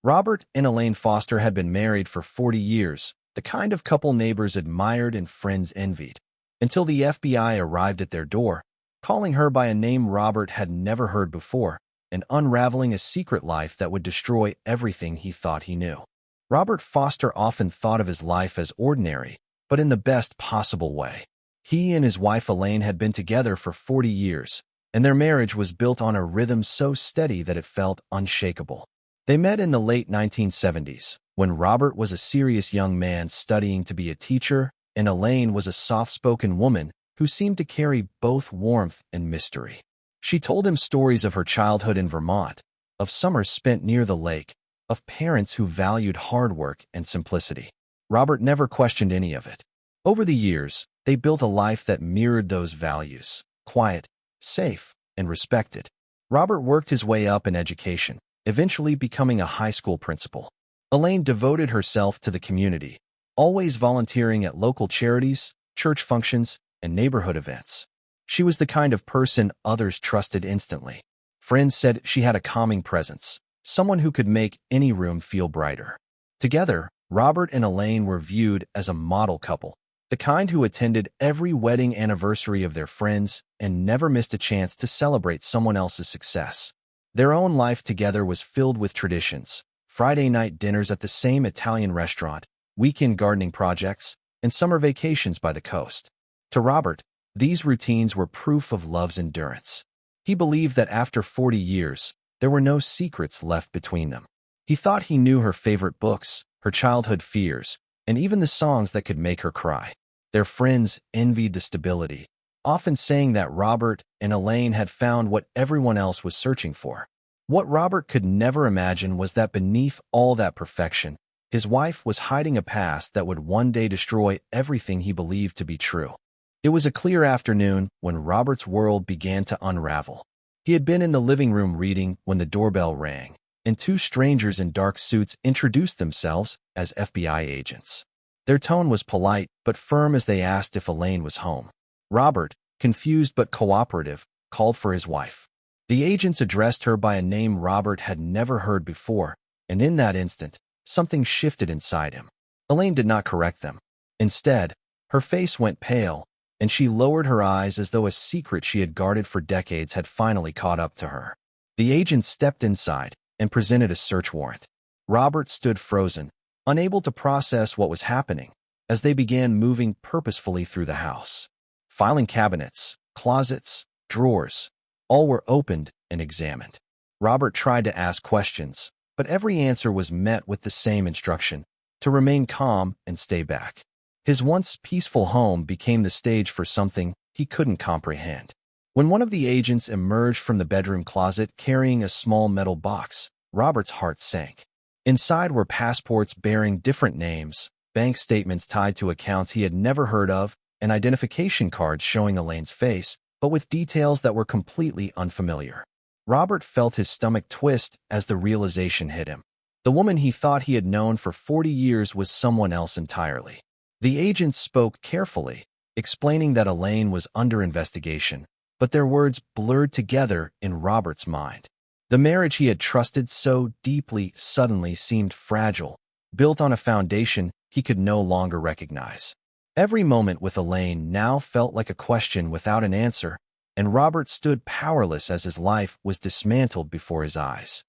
Robert and Elaine Foster had been married for 40 years, the kind of couple neighbors admired and friends envied, until the FBI arrived at their door, calling her by a name Robert had never heard before, and unraveling a secret life that would destroy everything he thought he knew. Robert Foster often thought of his life as ordinary, but in the best possible way. He and his wife Elaine had been together for 40 years, and their marriage was built on a rhythm so steady that it felt unshakable. They met in the late 1970s, when Robert was a serious young man studying to be a teacher, and Elaine was a soft-spoken woman who seemed to carry both warmth and mystery. She told him stories of her childhood in Vermont, of summers spent near the lake, of parents who valued hard work and simplicity. Robert never questioned any of it. Over the years, they built a life that mirrored those values: quiet, safe, and respected. Robert worked his way up in education, eventually becoming a high school principal. Elaine devoted herself to the community, always volunteering at local charities, church functions, and neighborhood events. She was the kind of person others trusted instantly. Friends said she had a calming presence, someone who could make any room feel brighter. Together, Robert and Elaine were viewed as a model couple, the kind who attended every wedding anniversary of their friends and never missed a chance to celebrate someone else's success. Their own life together was filled with traditions: Friday night dinners at the same Italian restaurant, weekend gardening projects, and summer vacations by the coast. To Robert, these routines were proof of love's endurance. He believed that after 40 years, there were no secrets left between them. He thought he knew her favorite books, her childhood fears, and even the songs that could make her cry. Their friends envied the stability, often saying that Robert and Elaine had found what everyone else was searching for. What Robert could never imagine was that beneath all that perfection, his wife was hiding a past that would one day destroy everything he believed to be true. It was a clear afternoon when Robert's world began to unravel. He had been in the living room reading when the doorbell rang, and two strangers in dark suits introduced themselves as FBI agents. Their tone was polite but firm as they asked if Elaine was home. Robert, confused but cooperative, called for his wife. The agents addressed her by a name Robert had never heard before, and in that instant, something shifted inside him. Elaine did not correct them. Instead, her face went pale, and she lowered her eyes as though a secret she had guarded for decades had finally caught up to her. The agents stepped inside and presented a search warrant. Robert stood frozen, unable to process what was happening, as they began moving purposefully through the house. Filing cabinets, closets, drawers, all were opened and examined. Robert tried to ask questions, but every answer was met with the same instruction: to remain calm and stay back. His once peaceful home became the stage for something he couldn't comprehend. When one of the agents emerged from the bedroom closet carrying a small metal box, Robert's heart sank. Inside were passports bearing different names, bank statements tied to accounts he had never heard of, and identification cards showing Elaine's face, but with details that were completely unfamiliar. Robert felt his stomach twist as the realization hit him. The woman he thought he had known for 40 years was someone else entirely. The agents spoke carefully, explaining that Elaine was under investigation, but their words blurred together in Robert's mind. The marriage he had trusted so deeply suddenly seemed fragile, built on a foundation he could no longer recognize. Every moment with Elaine now felt like a question without an answer, and Robert stood powerless as his life was dismantled before his eyes.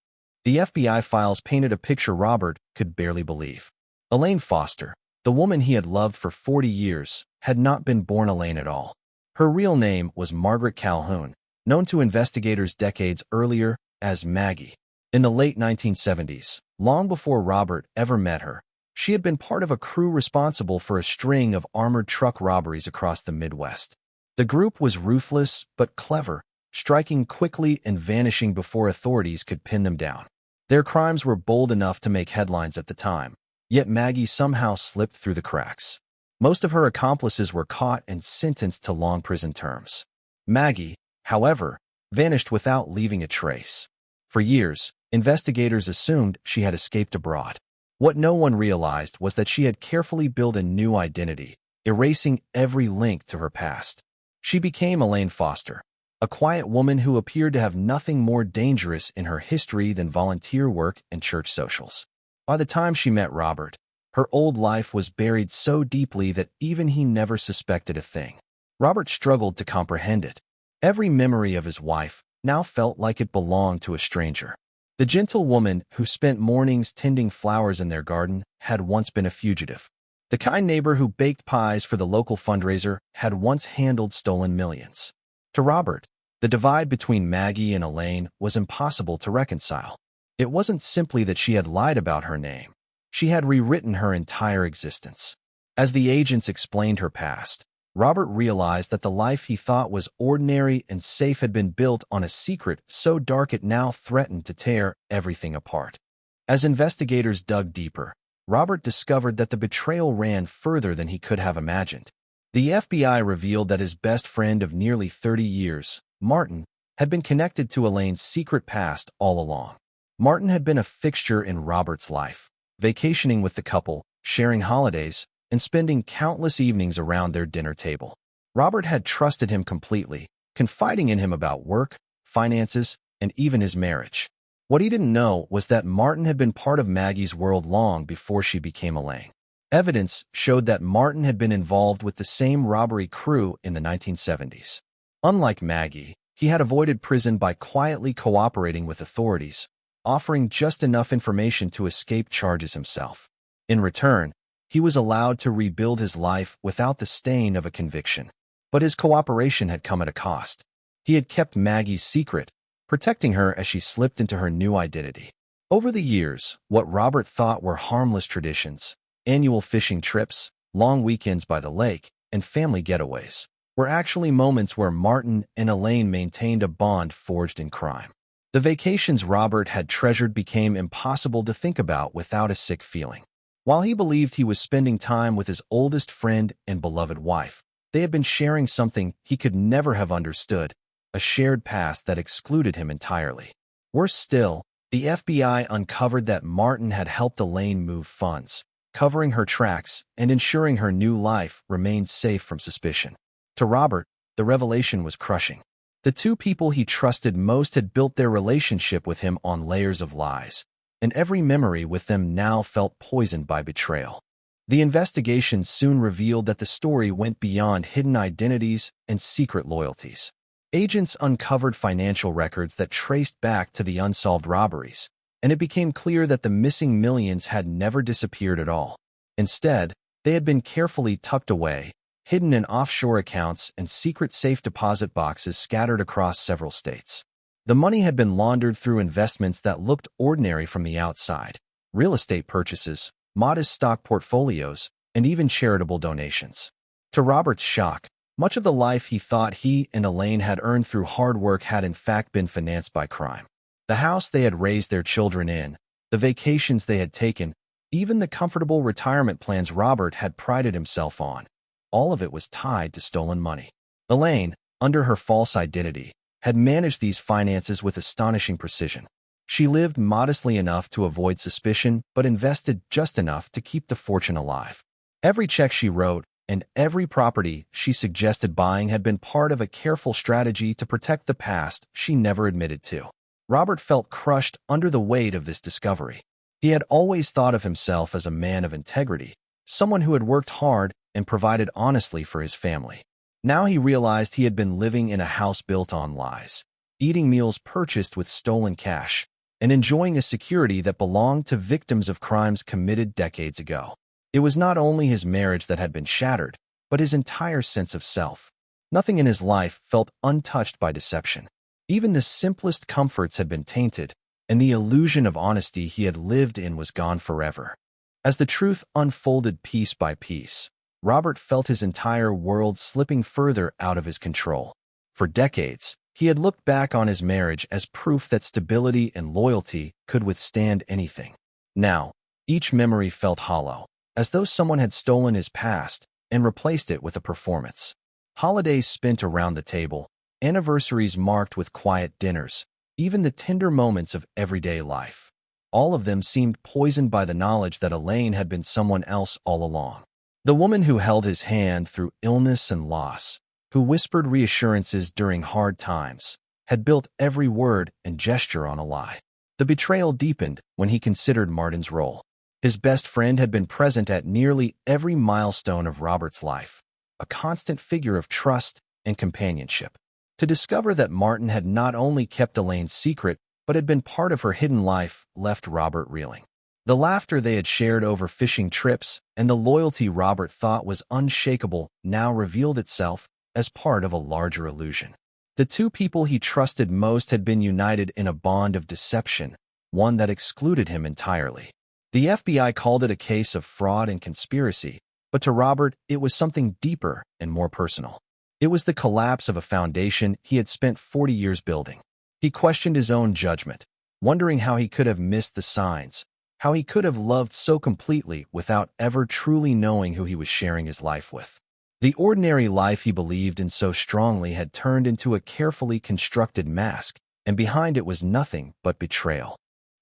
The FBI files painted a picture Robert could barely believe. Elaine Foster, the woman he had loved for 40 years, had not been born Elaine at all. Her real name was Margaret Calhoun, known to investigators decades earlier as Maggie. In the late 1970s, long before Robert ever met her, she had been part of a crew responsible for a string of armored truck robberies across the Midwest. The group was ruthless but clever, striking quickly and vanishing before authorities could pin them down. Their crimes were bold enough to make headlines at the time, yet Maggie somehow slipped through the cracks. Most of her accomplices were caught and sentenced to long prison terms. Maggie, however, vanished without leaving a trace. For years, investigators assumed she had escaped abroad. What no one realized was that she had carefully built a new identity, erasing every link to her past. She became Elaine Foster, a quiet woman who appeared to have nothing more dangerous in her history than volunteer work and church socials. By the time she met Robert, her old life was buried so deeply that even he never suspected a thing. Robert struggled to comprehend it. Every memory of his wife now felt like it belonged to a stranger. The gentle woman who spent mornings tending flowers in their garden had once been a fugitive. The kind neighbor who baked pies for the local fundraiser had once handled stolen millions. To Robert, the divide between Maggie and Elaine was impossible to reconcile. It wasn't simply that she had lied about her name. She had rewritten her entire existence. As the agents explained her past, Robert realized that the life he thought was ordinary and safe had been built on a secret so dark it now threatened to tear everything apart. As investigators dug deeper, Robert discovered that the betrayal ran further than he could have imagined. The FBI revealed that his best friend of nearly 30 years, Martin, had been connected to Elaine's secret past all along. Martin had been a fixture in Robert's life, vacationing with the couple, sharing holidays, and spending countless evenings around their dinner table. Robert had trusted him completely, confiding in him about work, finances, and even his marriage. What he didn't know was that Martin had been part of Maggie's world long before she became Elaine. Evidence showed that Martin had been involved with the same robbery crew in the 1970s. Unlike Maggie, he had avoided prison by quietly cooperating with authorities, offering just enough information to escape charges himself. In return, he was allowed to rebuild his life without the stain of a conviction. But his cooperation had come at a cost. He had kept Maggie's secret, protecting her as she slipped into her new identity. Over the years, what Robert thought were harmless traditions, annual fishing trips, long weekends by the lake, and family getaways, were actually moments where Martin and Elaine maintained a bond forged in crime. The vacations Robert had treasured became impossible to think about without a sick feeling. While he believed he was spending time with his oldest friend and beloved wife, they had been sharing something he could never have understood, a shared past that excluded him entirely. Worse still, the FBI uncovered that Martin had helped Elaine move funds, covering her tracks and ensuring her new life remained safe from suspicion. To Robert, the revelation was crushing. The two people he trusted most had built their relationship with him on layers of lies, and every memory with them now felt poisoned by betrayal. The investigation soon revealed that the story went beyond hidden identities and secret loyalties. Agents uncovered financial records that traced back to the unsolved robberies, and it became clear that the missing millions had never disappeared at all. Instead, they had been carefully tucked away, hidden in offshore accounts and secret safe deposit boxes scattered across several states. The money had been laundered through investments that looked ordinary from the outside: real estate purchases, modest stock portfolios, and even charitable donations. To Robert's shock, much of the life he thought he and Elaine had earned through hard work had in fact been financed by crime. The house they had raised their children in, the vacations they had taken, even the comfortable retirement plans Robert had prided himself on, all of it was tied to stolen money. Elaine, under her false identity, had managed these finances with astonishing precision. She lived modestly enough to avoid suspicion, but invested just enough to keep the fortune alive. Every check she wrote and every property she suggested buying had been part of a careful strategy to protect the past she never admitted to. Robert felt crushed under the weight of this discovery. He had always thought of himself as a man of integrity, someone who had worked hard and provided honestly for his family. Now he realized he had been living in a house built on lies, eating meals purchased with stolen cash, and enjoying a security that belonged to victims of crimes committed decades ago. It was not only his marriage that had been shattered, but his entire sense of self. Nothing in his life felt untouched by deception. Even the simplest comforts had been tainted, and the illusion of honesty he had lived in was gone forever. As the truth unfolded piece by piece, Robert felt his entire world slipping further out of his control. For decades, he had looked back on his marriage as proof that stability and loyalty could withstand anything. Now, each memory felt hollow, as though someone had stolen his past and replaced it with a performance. Holidays spent around the table, anniversaries marked with quiet dinners, even the tender moments of everyday life. All of them seemed poisoned by the knowledge that Elaine had been someone else all along. The woman who held his hand through illness and loss, who whispered reassurances during hard times, had built every word and gesture on a lie. The betrayal deepened when he considered Martin's role. His best friend had been present at nearly every milestone of Robert's life, a constant figure of trust and companionship. To discover that Martin had not only kept Elaine's secret, but had been part of her hidden life, left Robert reeling. The laughter they had shared over fishing trips and the loyalty Robert thought was unshakable now revealed itself as part of a larger illusion. The two people he trusted most had been united in a bond of deception, one that excluded him entirely. The FBI called it a case of fraud and conspiracy, but to Robert, it was something deeper and more personal. It was the collapse of a foundation he had spent 40 years building. He questioned his own judgment, wondering how he could have missed the signs, how he could have loved so completely without ever truly knowing who he was sharing his life with. The ordinary life he believed in so strongly had turned into a carefully constructed mask, and behind it was nothing but betrayal.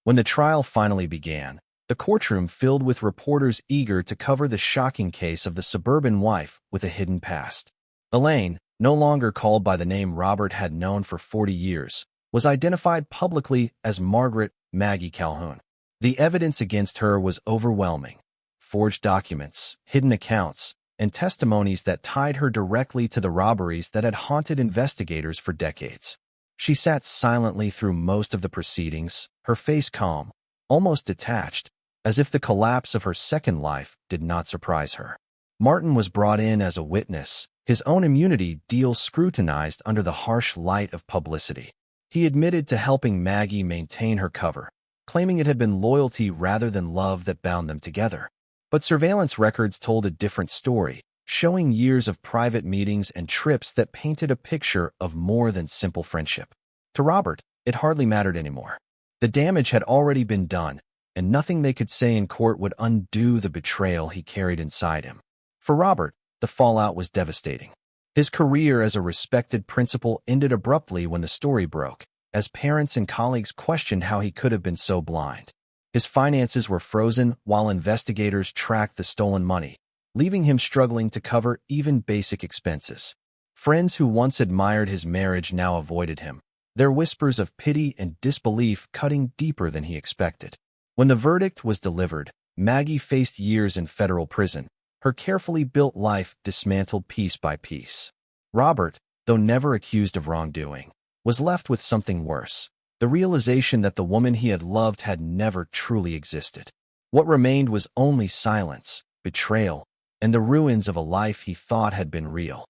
When the trial finally began, the courtroom filled with reporters eager to cover the shocking case of the suburban wife with a hidden past. Elaine, no longer called by the name Robert had known for 40 years, was identified publicly as Margaret Maggie Calhoun. The evidence against her was overwhelming. Forged documents, hidden accounts, and testimonies that tied her directly to the robberies that had haunted investigators for decades. She sat silently through most of the proceedings, her face calm, almost detached, as if the collapse of her second life did not surprise her. Martin was brought in as a witness, his own immunity deal scrutinized under the harsh light of publicity. He admitted to helping Maggie maintain her cover, claiming it had been loyalty rather than love that bound them together. But surveillance records told a different story, showing years of private meetings and trips that painted a picture of more than simple friendship. To Robert, it hardly mattered anymore. The damage had already been done, and nothing they could say in court would undo the betrayal he carried inside him. For Robert, the fallout was devastating. His career as a respected principal ended abruptly when the story broke, as parents and colleagues questioned how he could have been so blind. His finances were frozen while investigators tracked the stolen money, leaving him struggling to cover even basic expenses. Friends who once admired his marriage now avoided him, their whispers of pity and disbelief cutting deeper than he expected. When the verdict was delivered, Maggie faced years in federal prison, her carefully built life dismantled piece by piece. Robert, though never accused of wrongdoing, was left with something worse, the realization that the woman he had loved had never truly existed. What remained was only silence, betrayal, and the ruins of a life he thought had been real.